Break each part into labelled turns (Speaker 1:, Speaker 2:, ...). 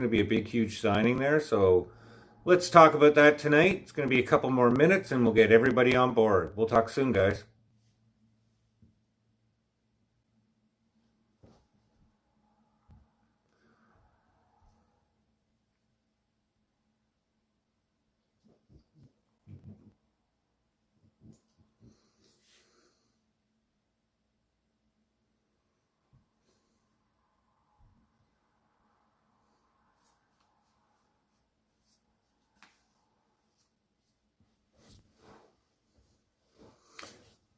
Speaker 1: going to be a big, huge signing there. So let's talk about that tonight. It's going to be a couple more minutes and we'll get everybody on board. We'll talk soon, guys.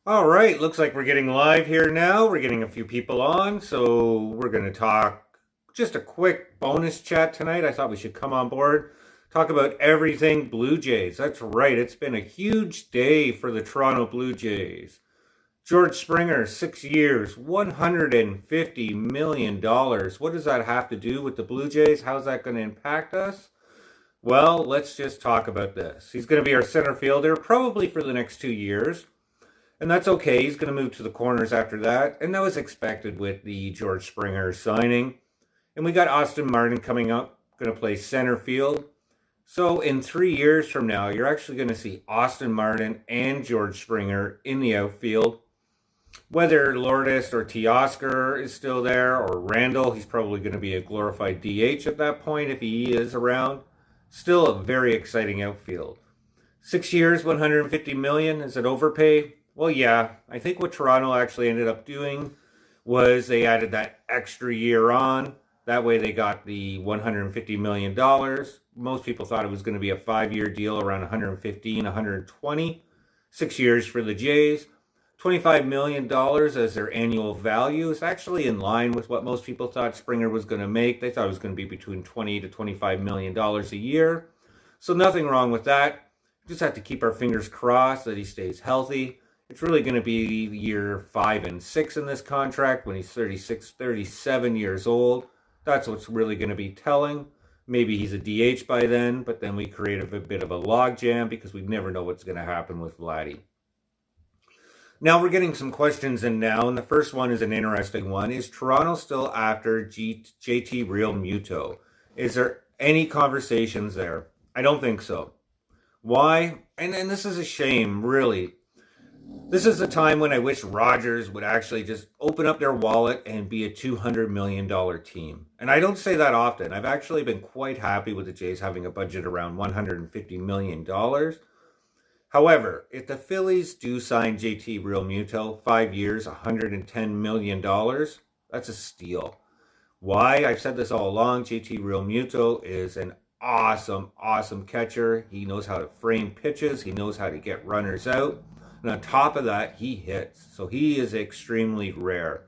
Speaker 1: All right, looks like we're getting live here now. We're getting a few people on, so we're going to talk just a quick bonus chat tonight. I thought we should come on board, talk about everything Blue Jays. That's right, it's been a huge day for the Toronto Blue Jays. George Springer, 6 years, $150 million. What does that have to do with the Blue Jays? How's that going to impact us? Well, let's just talk about this. He's going to be our center fielder probably for the next 2 years. And that's okay. He's going to move to the corners after that. And that was expected with the George Springer signing. And we got Austin Martin coming up, going to play center field. So in 3 years from now, you're actually going to see Austin Martin and George Springer in the outfield. Whether Lourdes or Teoscar is still there, or Randall, he's probably going to be a glorified DH at that point if he is around. Still a very exciting outfield. 6 years, $150 million. Is it overpay? Well, yeah, I think what Toronto actually ended up doing was they added that extra year on. That way they got the $150 million. Most people thought it was going to be a 5-year deal around 115, 120. 6 years for the Jays. $25 million as their annual value is actually in line with what most people thought Springer was going to make. They thought it was going to be between $20 to $25 million a year. So nothing wrong with that. Just have to keep our fingers crossed that he stays healthy. It's really going to be year 5 and 6 in this contract when he's 36, 37 years old. That's what's really going to be telling. Maybe he's a DH by then, but then we create a bit of a logjam because we never know what's going to happen with Vladdy. Now we're getting some questions in now, and the first one is an interesting one. Is Toronto still after JT Realmuto? Is there any conversations there? I don't think so. Why? And this is a shame, really. This is the time when I wish Rogers would actually just open up their wallet and be a $200 million team. And I don't say that often. I've actually been quite happy with the Jays having a budget around $150 million. However, if the Phillies do sign JT Realmuto, 5 years, $110 million, that's a steal. Why? I've said this all along. JT Realmuto is an awesome catcher. He knows how to frame pitches. He knows how to get runners out. And on top of that, he hits. So he is extremely rare.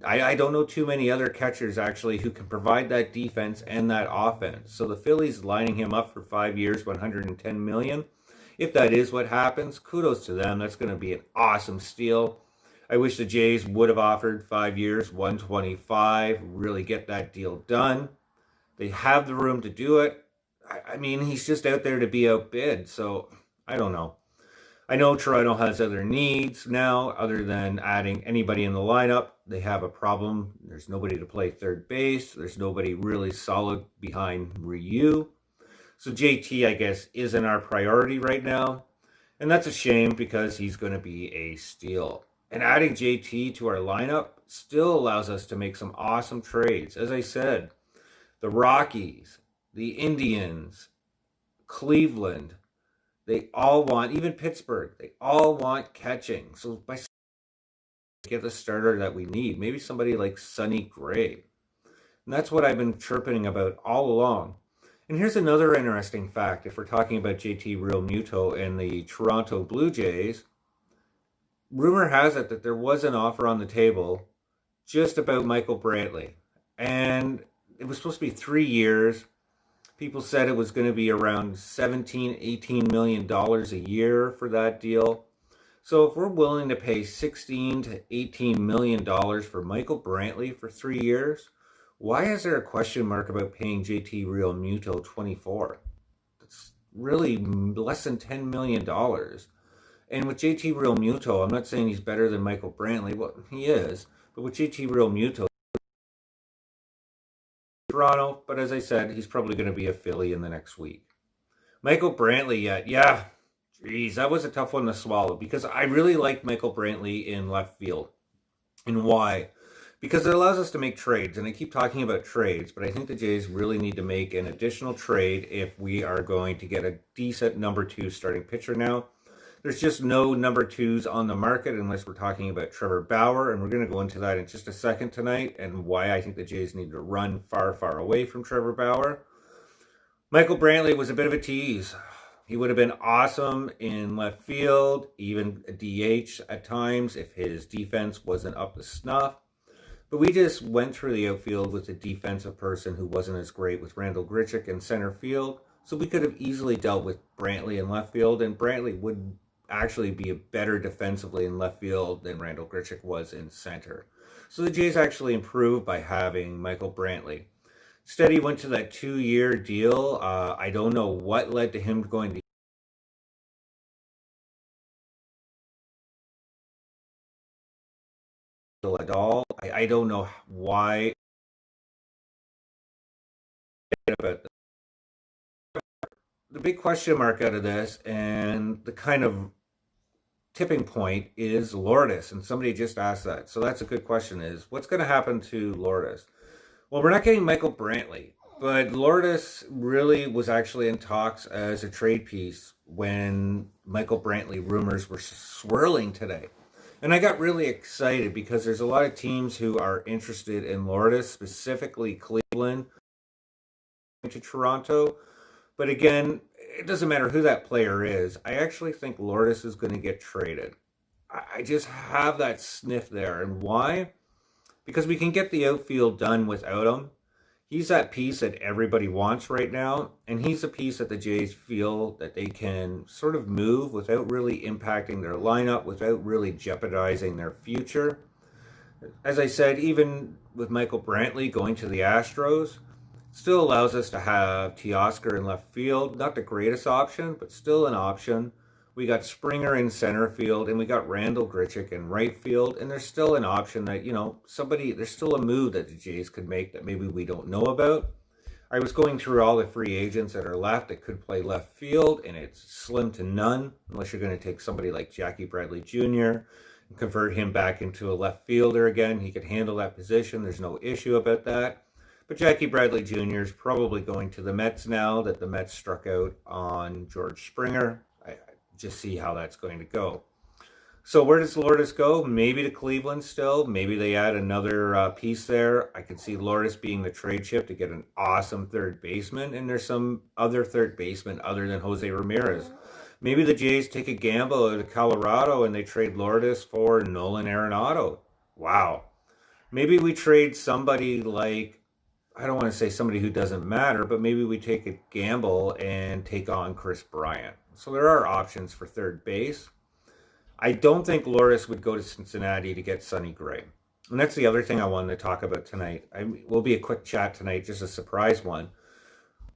Speaker 1: I don't know too many other catchers, actually, who can provide that defense and that offense. So the Phillies lining him up for 5 years, $110 million. If that is what happens, kudos to them. That's going to be an awesome steal. I wish the Jays would have offered 5 years, $125, really get that deal done. They have the room to do it. I mean, he's just out there to be outbid. So I don't know. I know Toronto has other needs now other than adding anybody in the lineup. They have a problem. There's nobody to play third base. There's nobody really solid behind Ryu. So JT, I guess, isn't our priority right now. And that's a shame because he's going to be a steal. And adding JT to our lineup still allows us to make some awesome trades. As I said, the Rockies, the Indians, Cleveland, they all want, even Pittsburgh, they all want catching. So by get the starter that we need, maybe somebody like Sonny Gray. And that's what I've been chirping about all along. And here's another interesting fact. If we're talking about JT Realmuto and the Toronto Blue Jays, rumor has it that there was an offer on the table just about Michael Brantley. And it was supposed to be 3 years. People said it was going to be around $17, $18 million a year for that deal. So if we're willing to pay $16 to $18 million for Michael Brantley for 3 years, why is there a question mark about paying JT Realmuto $24? That's really less than $10 million. And with JT Realmuto, I'm not saying he's better than Michael Brantley. Well, he is. But with JT Realmuto, Toronto, but as I said, he's probably going to be a Philly in the next week. Michael Brantley yet. Yeah, geez, that was a tough one to swallow because I really like Michael Brantley in left field. And why? Because it allows us to make trades. And I keep talking about trades, but I think the Jays really need to make an additional trade if we are going to get a decent number 2 starting pitcher now. There's just no number 2s on the market unless we're talking about Trevor Bauer, and we're going to go into that in just a second tonight and why I think the Jays need to run far, far away from Trevor Bauer. Michael Brantley was a bit of a tease. He would have been awesome in left field, even a DH at times if his defense wasn't up to snuff. But we just went through the outfield with a defensive person who wasn't as great with Randall Grichuk in center field. So we could have easily dealt with Brantley in left field, and Brantley would actually be better defensively in left field than Randall Grichuk was in center. So the Jays actually improved by having Michael Brantley. Instead, he went to that 2-year deal. I don't know what led to him going to at all. I don't know why. But the big question mark out of this and the kind of tipping point is Lourdes. And somebody just asked that. So that's a good question is, what's going to happen to Lourdes? Well, we're not getting Michael Brantley, but Lourdes really was actually in talks as a trade piece when Michael Brantley rumors were swirling today. And I got really excited because there's a lot of teams who are interested in Lourdes, specifically Cleveland to Toronto. But again, it doesn't matter who that player is. I actually think Lourdes is going to get traded. I just have that sniff there. And why? Because we can get the outfield done without him. He's that piece that everybody wants right now, and he's a piece that the Jays feel that they can sort of move without really impacting their lineup, without really jeopardizing their future. As I said, even with Michael Brantley going to the Astros, still allows us to have Teoscar in left field. Not the greatest option, but still an option. We got Springer in center field, and we got Randall Grichuk in right field, and there's still an option that, there's still a move that the Jays could make that maybe we don't know about. I was going through all the free agents that are left that could play left field, and it's slim to none, unless you're going to take somebody like Jackie Bradley Jr. and convert him back into a left fielder again. He could handle that position. There's no issue about that. But Jackie Bradley Jr. is probably going to the Mets now that the Mets struck out on George Springer. I just see how that's going to go. So where does Lourdes go? Maybe to Cleveland still. Maybe they add another piece there. I could see Lourdes being the trade chip to get an awesome third baseman. And there's some other third baseman other than Jose Ramirez. Maybe the Jays take a gamble to Colorado and they trade Lourdes for Nolan Arenado. Wow. Maybe we trade somebody like, I don't want to say somebody who doesn't matter, but maybe we take a gamble and take on Chris Bryant. So there are options for third base. I don't think Lourdes would go to Cincinnati to get Sonny Gray. And that's the other thing I wanted to talk about tonight. Will be a quick chat tonight, just a surprise one.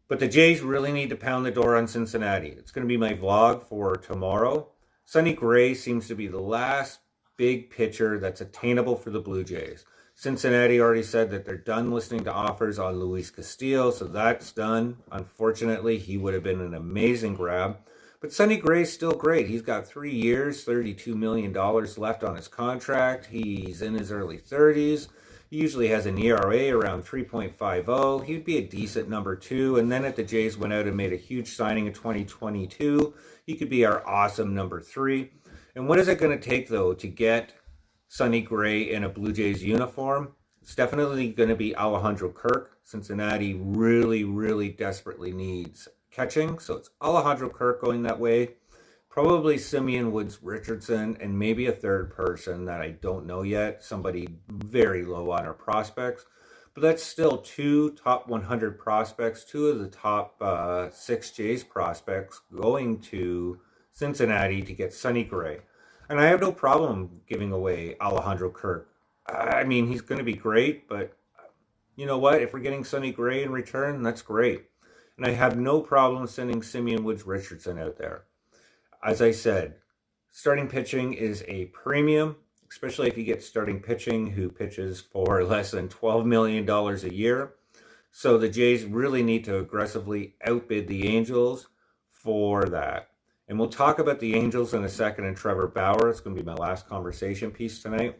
Speaker 1: But the Jays really need to pound the door on Cincinnati. It's going to be my vlog for tomorrow. Sonny Gray seems to be the last big pitcher that's attainable for the Blue Jays. Cincinnati already said that they're done listening to offers on Luis Castillo, so that's done. Unfortunately, he would have been an amazing grab. But Sonny Gray's still great. He's got 3 years, $32 million left on his contract. He's in his early 30s. He usually has an ERA around 3.50. He'd be a decent number 2. And then if the Jays went out and made a huge signing in 2022, he could be our awesome number 3. And what is it going to take, though, to get Sonny Gray in a Blue Jays uniform? It's definitely going to be Alejandro Kirk. Cincinnati really, really desperately needs catching. So it's Alejandro Kirk going that way. Probably Simeon Woods Richardson and maybe a third person that I don't know yet. Somebody very low on our prospects. But that's still 2 top 100 prospects, 2 of the top 6 Jays prospects going to Cincinnati to get Sonny Gray. And I have no problem giving away Alejandro Kirk. I mean, he's going to be great, but you know what? If we're getting Sonny Gray in return, that's great. And I have no problem sending Simeon Woods Richardson out there. As I said, starting pitching is a premium, especially if you get starting pitching who pitches for less than $12 million a year. So the Jays really need to aggressively outbid the Angels for that. And we'll talk about the Angels in a second and Trevor Bauer. It's going to be my last conversation piece tonight.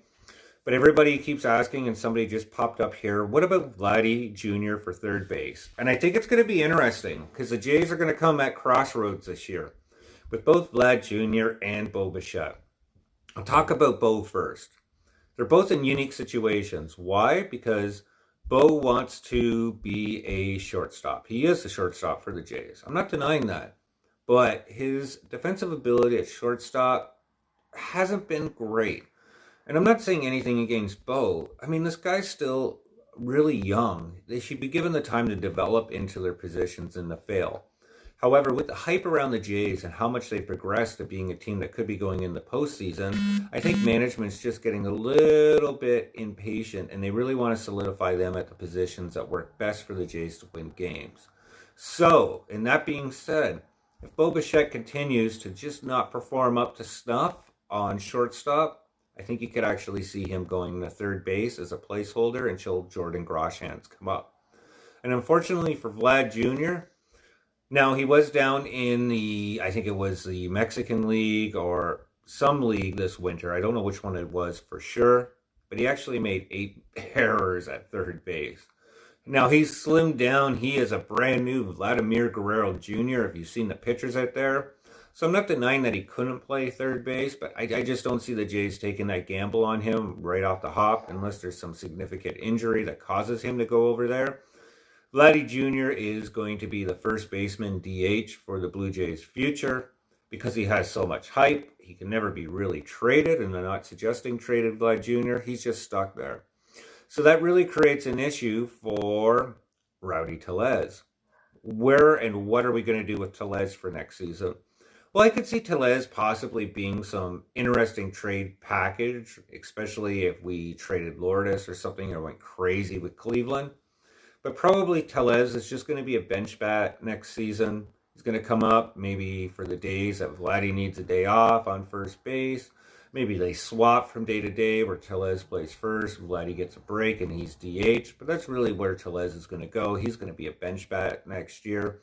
Speaker 1: But everybody keeps asking, and somebody just popped up here, what about Vladdy Jr. for third base? And I think it's going to be interesting because the Jays are going to come at crossroads this year with both Vlad Jr. and Bo Bichette. I'll talk about Bo first. They're both in unique situations. Why? Because Bo wants to be a shortstop. He is the shortstop for the Jays. I'm not denying that. But his defensive ability at shortstop hasn't been great. And I'm not saying anything against Bo. I mean, this guy's still really young. They should be given the time to develop into their positions and to fail. However, with the hype around the Jays and how much they've progressed to being a team that could be going in the postseason, I think management's just getting a little bit impatient, and they really want to solidify them at the positions that work best for the Jays to win games. So, in that being said, if Bo Bichette continues to just not perform up to snuff on shortstop, I think you could actually see him going to third base as a placeholder until Jordan Groshans come up. And unfortunately for Vlad Jr., now he was down in I think it was the Mexican League or some league this winter. I don't know which one it was for sure, but he actually made 8 errors at third base. Now he's slimmed down. He is a brand new Vladimir Guerrero Jr. If you've seen the pictures out there. So I'm not denying that he couldn't play third base, but I just don't see the Jays taking that gamble on him right off the hop unless there's some significant injury that causes him to go over there. Vladdy Jr. is going to be the first baseman DH for the Blue Jays' future because he has so much hype. He can never be really traded, and they're not suggesting traded Vlad Jr. He's just stuck there. So that really creates an issue for Rowdy Tellez. Where and what are we going to do with Tellez for next season? Well, I could see Tellez possibly being some interesting trade package, especially if we traded Lourdes or something or went crazy with Cleveland. But probably Tellez is just going to be a bench bat next season. He's going to come up maybe for the days that Vladdy needs a day off on first base. Maybe they swap from day to day where Tellez plays first, Vladdy gets a break, and he's DH. But that's really where Tellez is going to go. He's going to be a bench bat next year.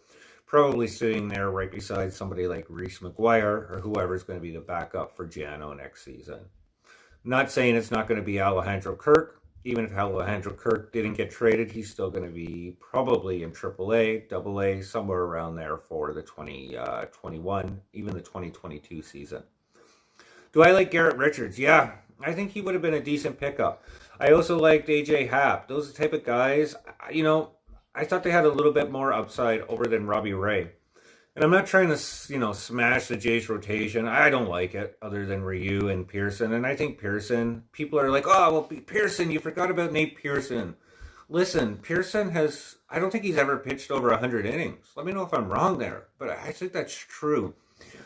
Speaker 1: Probably sitting there right beside somebody like Reese McGuire or whoever's going to be the backup for Jano next season. Not saying it's not going to be Alejandro Kirk. Even if Alejandro Kirk didn't get traded, he's still going to be probably in AAA, AA, somewhere around there for the 2021, even the 2022 season. Do I like Garrett Richards? Yeah, I think he would have been a decent pickup. I also liked AJ Happ. Those are the type of guys, I thought they had a little bit more upside over than Robbie Ray. And I'm not trying to, smash the Jays rotation. I don't like it other than Ryu and Pearson. And I think Pearson, people are like, oh, well, Pearson, you forgot about Nate Pearson. Listen, Pearson I don't think he's ever pitched over 100 innings. Let me know if I'm wrong there. But I think that's true.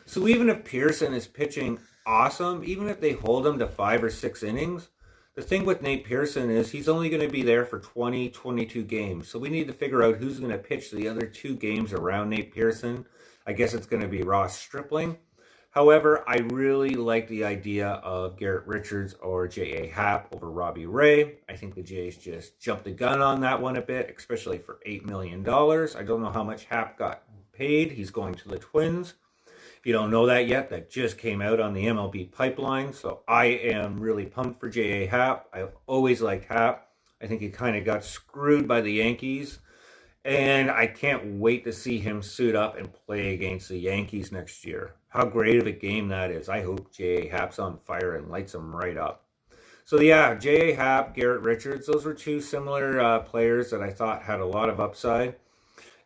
Speaker 1: So even if Pearson is pitching awesome, even if they hold him to 5 or 6 innings, the thing with Nate Pearson is he's only going to be there for 20, 22 games. So we need to figure out who's going to pitch the other 2 games around Nate Pearson. I guess it's going to be Ross Stripling. However, I really like the idea of Garrett Richards or J.A. Happ over Robbie Ray. I think the Jays just jumped the gun on that one a bit, especially for $8 million. I don't know how much Happ got paid. He's going to the Twins. If you don't know that yet, that just came out on the MLB pipeline. So I am really pumped for J.A. Happ. I've always liked Happ. I think he kind of got screwed by the Yankees. And I can't wait to see him suit up and play against the Yankees next year. How great of a game that is. I hope J.A. Happ's on fire and lights him right up. So yeah, J.A. Happ, Garrett Richards, those were 2 similar players that I thought had a lot of upside.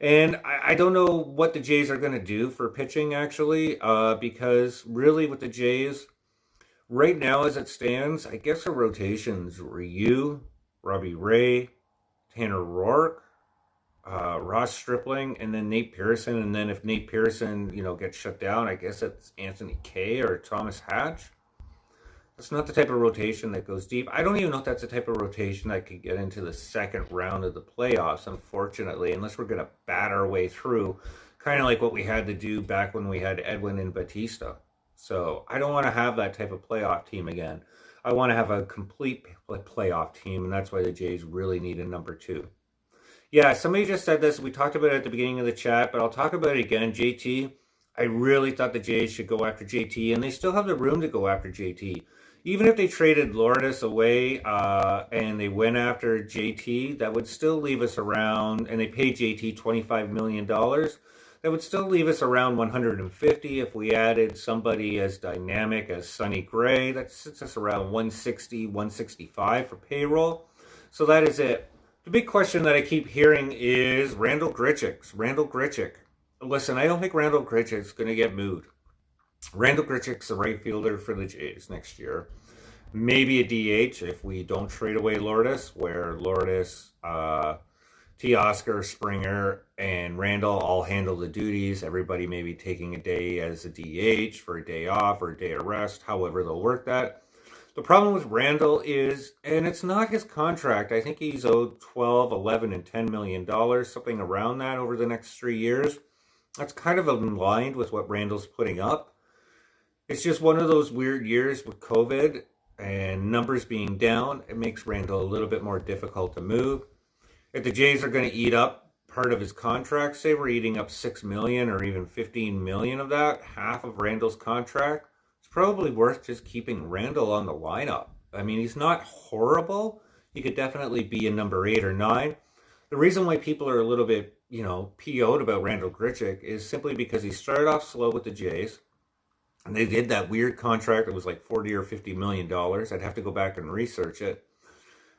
Speaker 1: And I don't know what the Jays are going to do for pitching, actually, because really with the Jays, right now as it stands, I guess the rotation's Ryu, Robbie Ray, Tanner Roark, Ross Stripling, and then Nate Pearson. And then if Nate Pearson, gets shut down, I guess it's Anthony Kay or Thomas Hatch. That's not the type of rotation that goes deep. I don't even know if that's the type of rotation that could get into the second round of the playoffs, unfortunately, unless we're going to bat our way through, kind of like what we had to do back when we had Edwin and Batista. So I don't want to have that type of playoff team again. I want to have a complete playoff team, and that's why the Jays really need a number 2. Yeah, somebody just said this. We talked about it at the beginning of the chat, but I'll talk about it again. JT, I really thought the Jays should go after JT, and they still have the room to go after JT. Even if they traded Lourdes away and they went after JT, that would still leave us around, and they paid JT $25 million. That would still leave us around 150 if we added somebody as dynamic as Sonny Gray. That sits us around 160, 165 for payroll. So that is it. The big question that I keep hearing is Randal Grichuk. Randal Grichuk. Listen, I don't think Randal Grichuk's going to get moved. Randal Grichuk's the right fielder for the Jays next year. Maybe a DH if we don't trade away Lourdes, where Lourdes, Teoscar, Springer, and Randall all handle the duties. Everybody may be taking a day as a DH for a day off or a day of rest, however they'll work that. The problem with Randall is, and it's not his contract, I think he's owed 12, 11, and $10 million, something around that over the next 3 years. That's kind of in line with what Randall's putting up. It's just one of those weird years with COVID and numbers being down. It makes Randall a little bit more difficult to move. If the Jays are going to eat up part of his contract, say we're eating up $6 million or even $15 million of that, half of Randall's contract, it's probably worth just keeping Randall on the lineup. I mean, he's not horrible. He could definitely be a number 8 or 9. The reason why people are a little bit, PO'd about Randal Grichuk is simply because he started off slow with the Jays. And they did that weird contract that was like $40 or $50 million. I'd have to go back and research it.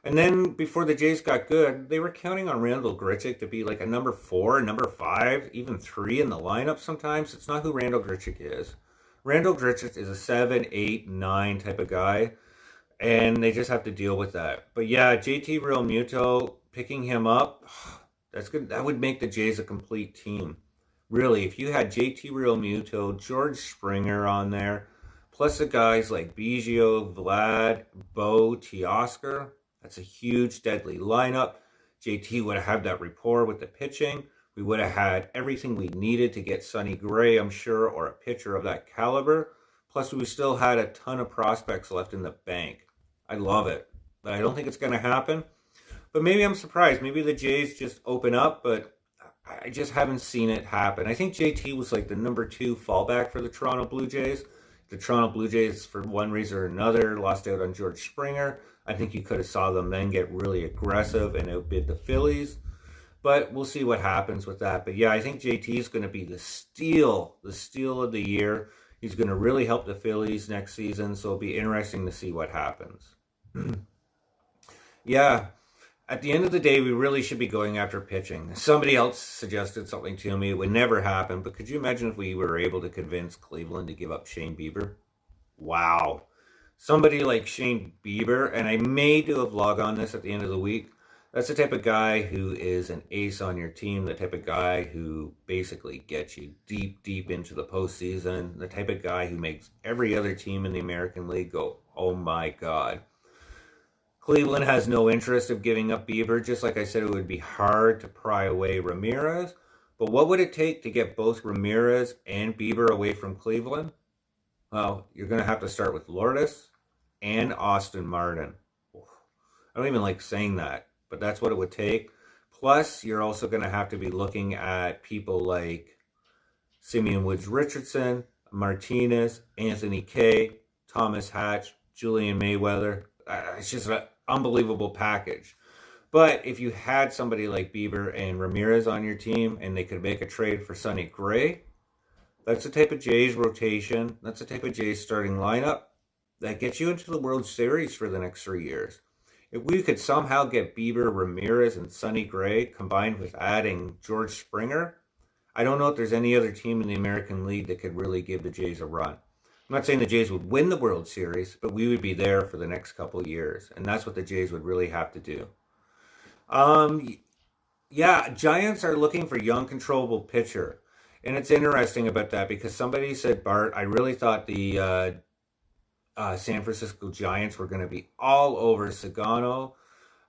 Speaker 1: And then before the Jays got good, they were counting on Randal Grichuk to be like a number 4, number 5, even 3 in the lineup sometimes. It's not who Randal Grichuk is. Randal Grichuk is a 7, 8, 9 type of guy. And they just have to deal with that. But yeah, JT Realmuto, picking him up, that's good. That would make the Jays a complete team. Really, if you had JT Realmuto, George Springer on there, plus the guys like Biggio, Vlad, Bo, Teoscar, that's a huge, deadly lineup. JT would have had that rapport with the pitching. We would have had everything we needed to get Sonny Gray, I'm sure, or a pitcher of that caliber. Plus, we still had a ton of prospects left in the bank. I love it, but I don't think it's going to happen. But maybe I'm surprised. Maybe the Jays just open up, but I just haven't seen it happen. I think JT was like the number 2 fallback for the Toronto Blue Jays. The Toronto Blue Jays, for one reason or another, lost out on George Springer. I think you could have saw them then get really aggressive and outbid the Phillies. But we'll see what happens with that. But yeah, I think JT is going to be the steal of the year. He's going to really help the Phillies next season. So it'll be interesting to see what happens. Yeah. At the end of the day, we really should be going after pitching. Somebody else suggested something to me. It would never happen. But could you imagine if we were able to convince Cleveland to give up Shane Bieber? Wow. Somebody like Shane Bieber, and I may do a vlog on this at the end of the week. That's the type of guy who is an ace on your team. The type of guy who basically gets you deep, deep into the postseason. The type of guy who makes every other team in the American League go, oh my God. Cleveland has no interest of giving up Bieber. Just like I said, it would be hard to pry away Ramirez. But what would it take to get both Ramirez and Bieber away from Cleveland? Well, you're going to have to start with Lourdes and Austin Martin. I don't even like saying that, but that's what it would take. Plus, you're also going to have to be looking at people like Simeon Woods Richardson, Martinez, Anthony Kay, Thomas Hatch, Julian Mayweather. It's just an unbelievable package. But if you had somebody like Bieber and Ramirez on your team and they could make a trade for Sonny Gray, that's the type of Jays rotation. That's the type of Jays starting lineup that gets you into the World Series for the next 3 years. If we could somehow get Bieber, Ramirez, and Sonny Gray combined with adding George Springer, I don't know if there's any other team in the American League that could really give the Jays a run. I'm not saying the Jays would win the World Series, but we would be there for the next couple of years. And that's what the Jays would really have to do. Yeah, Giants are looking for young, controllable pitcher. And it's interesting about that because somebody said, Bart, I really thought the San Francisco Giants were going to be all over Sagano.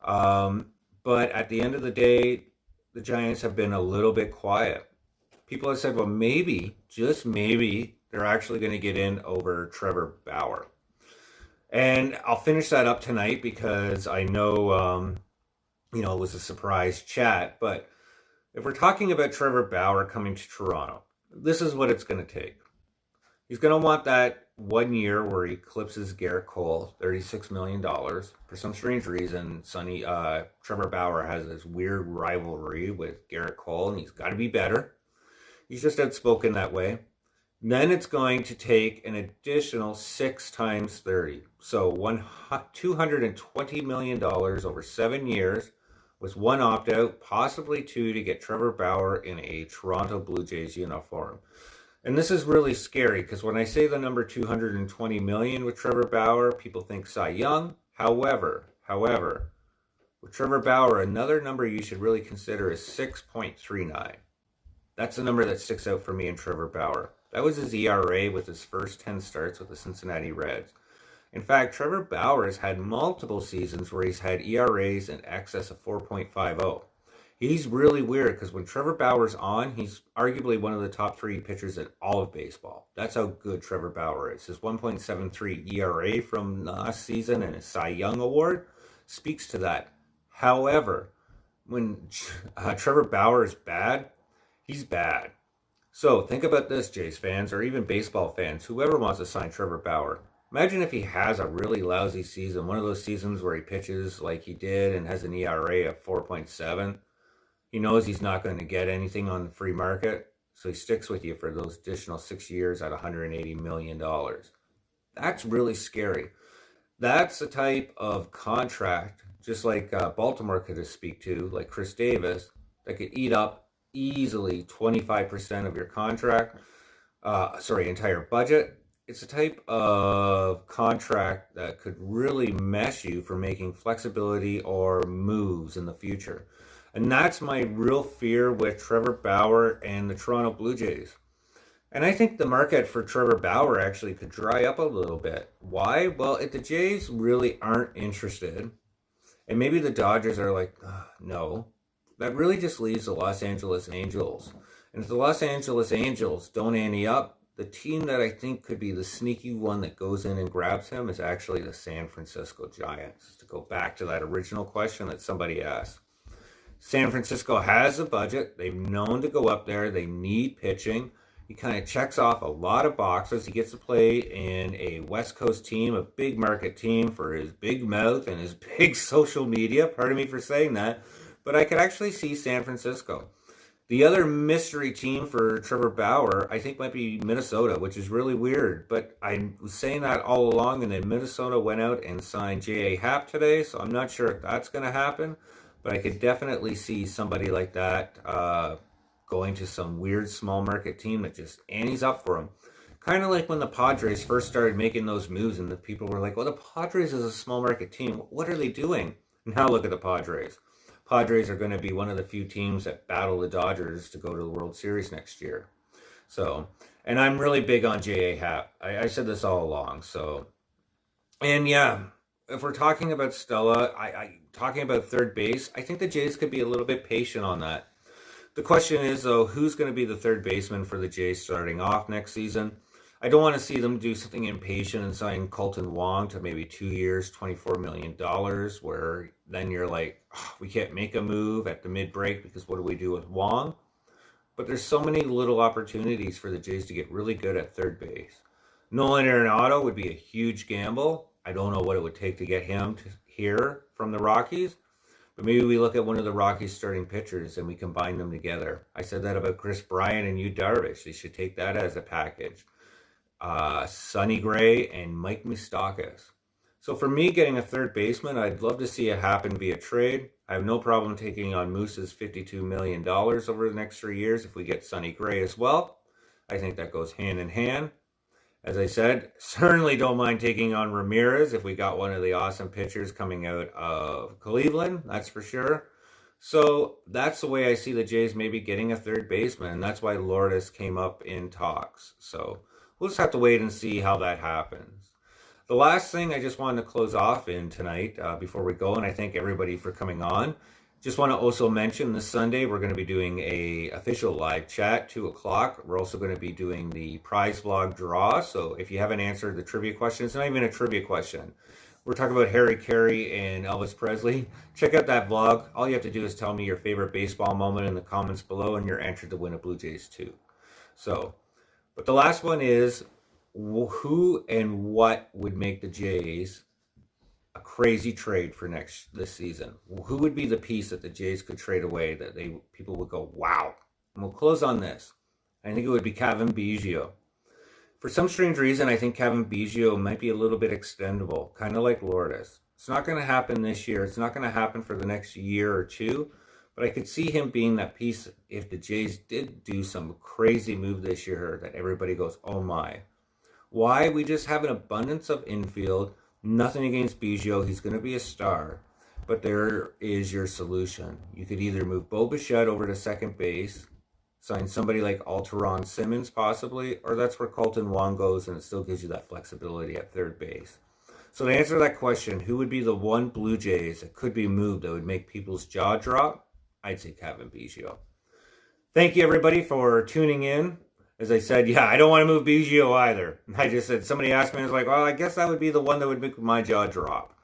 Speaker 1: But at the end of the day, the Giants have been a little bit quiet. People have said, well, maybe, just maybe, they're actually going to get in over Trevor Bauer. And I'll finish that up tonight because I know you know, it was a surprise chat. But if we're talking about Trevor Bauer coming to Toronto, this is what it's going to take. He's going to want that 1 year where he eclipses Garrett Cole, $36 million. For some strange reason, Trevor Bauer has this weird rivalry with Garrett Cole, and he's got to be better. He's just outspoken that way. Then it's going to take an additional 6 times 30. So $220 million over 7 years with 1 opt-out, possibly 2 to get Trevor Bauer in a Toronto Blue Jays uniform. And this is really scary because when I say the number 220 million with Trevor Bauer, people think Cy Young. However, with Trevor Bauer, another number you should really consider is 6.39. That's the number that sticks out for me in Trevor Bauer. That was his ERA with his first 10 starts with the Cincinnati Reds. In fact, Trevor Bauer has had multiple seasons where he's had ERAs in excess of 4.50. He's really weird because when Trevor Bauer's on, he's arguably one of the top 3 pitchers in all of baseball. That's how good Trevor Bauer is. His 1.73 ERA from last season and his Cy Young Award speaks to that. However, when Trevor Bauer is bad, he's bad. So think about this, Jays fans, or even baseball fans, whoever wants to sign Trevor Bauer. Imagine if he has a really lousy season, one of those seasons where he pitches like he did and has an ERA of 4.7. He knows he's not going to get anything on the free market, so he sticks with you for those additional 6 years at $180 million. That's really scary. That's the type of contract, just like Baltimore could speak to, like Chris Davis, that could eat up easily 25% of your entire budget. It's a type of contract that could really mess you for making flexibility or moves in the future. And that's my real fear with Trevor Bauer and the Toronto Blue Jays. And I think the market for Trevor Bauer actually could dry up a little bit. Why? Well, if the Jays really aren't interested, and maybe the Dodgers are like, no, that really just leaves the Los Angeles Angels. And if the Los Angeles Angels don't ante up, the team that I think could be the sneaky one that goes in and grabs him is actually the San Francisco Giants. To go back to that original question that somebody asked. San Francisco has a budget. They've known to go up there. They need pitching. He kind of checks off a lot of boxes. He gets to play in a West Coast team, a big market team for his big mouth and his big social media. Pardon me for saying that. But I could actually see San Francisco. The other mystery team for Trevor Bauer, I think, might be Minnesota, which is really weird. But I was saying that all along, and then Minnesota went out and signed J.A. Happ today, so I'm not sure if that's going to happen. But I could definitely see somebody like that going to some weird small market team that just antes up for him. Kind of like when the Padres first started making those moves and the people were like, well, the Padres is a small market team. What are they doing? Now look at the Padres. Padres are going to be one of the few teams that battle the Dodgers to go to the World Series next year. So, and I'm really big on J.A. Happ. I said this all along. So, and yeah, if we're talking about Stella, talking about third base, I think the Jays could be a little bit patient on that. The question is, though, who's going to be the third baseman for the Jays starting off next season? I don't want to see them do something impatient and sign Colton Wong to maybe 2 years, $24 million, where then you're like, we can't make a move at the mid-break because what do we do with Wong? But there's so many little opportunities for the Jays to get really good at third base. Nolan Arenado would be a huge gamble. I don't know what it would take to get him to here from the Rockies. But maybe we look at one of the Rockies starting pitchers and we combine them together. I said that about Chris Bryant and Yu Darvish. They should take that as a package. Sonny Gray and Mike Moustakas. So for me, getting a third baseman, I'd love to see it happen via trade. I have no problem taking on Moose's $52 million over the next 3 years if we get Sonny Gray as well. I think that goes hand in hand. As I said, certainly don't mind taking on Ramirez if we got one of the awesome pitchers coming out of Cleveland, that's for sure. So that's the way I see the Jays maybe getting a third baseman, and that's why Lourdes came up in talks. So we'll just have to wait and see how that happens. The last thing I just wanted to close off in tonight before we go, and I thank everybody for coming on. Just want to also mention this Sunday we're going to be doing a official live chat, 2 o'clock. We're also going to be doing the prize vlog draw. So if you haven't answered the trivia question, it's not even a trivia question. We're talking about Harry Carey and Elvis Presley. Check out that vlog. All you have to do is tell me your favorite baseball moment in the comments below, and you're entered to win a Blue Jays too. So, but the last one is, who and what would make the Jays a crazy trade for this season? Who would be the piece that the Jays could trade away that people would go, wow? And we'll close on this. I think it would be Cavan Biggio. For some strange reason, I think Cavan Biggio might be a little bit extendable, kind of like Lourdes. It's not going to happen this year. It's not going to happen for the next year or two. But I could see him being that piece if the Jays did do some crazy move this year that everybody goes, oh my. Why? We just have an abundance of infield. Nothing against Biggio. He's going to be a star. But there is your solution. You could either move Bo Bichette over to second base, sign somebody like Alteron Simmons possibly, or that's where Colton Wong goes and it still gives you that flexibility at third base. So to answer that question, who would be the one Blue Jays that could be moved that would make people's jaw drop? I'd say Cavan Biggio. Thank you everybody for tuning in. As I said, yeah, I don't want to move Biggio either. I just said, somebody asked me, I was like, well, I guess that would be the one that would make my jaw drop.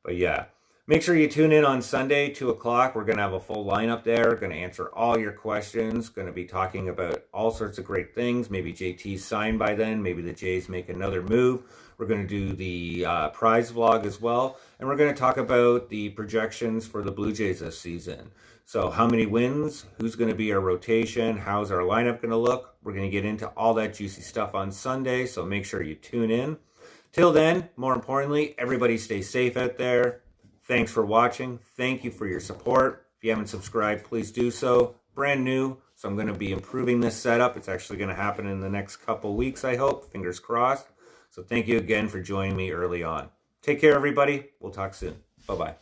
Speaker 1: But yeah. Make sure you tune in on Sunday, 2 o'clock. We're going to have a full lineup there. Going to answer all your questions. Going to be talking about all sorts of great things. Maybe JT's signed by then. Maybe the Jays make another move. We're going to do the prize vlog as well. And we're going to talk about the projections for the Blue Jays this season. So how many wins? Who's going to be our rotation? How's our lineup going to look? We're going to get into all that juicy stuff on Sunday. So make sure you tune in. Till then, more importantly, everybody stay safe out there. Thanks for watching. Thank you for your support. If you haven't subscribed, please do so. Brand new, so I'm going to be improving this setup. It's actually going to happen in the next couple weeks, I hope. Fingers crossed. So thank you again for joining me early on. Take care, everybody. We'll talk soon. Bye-bye.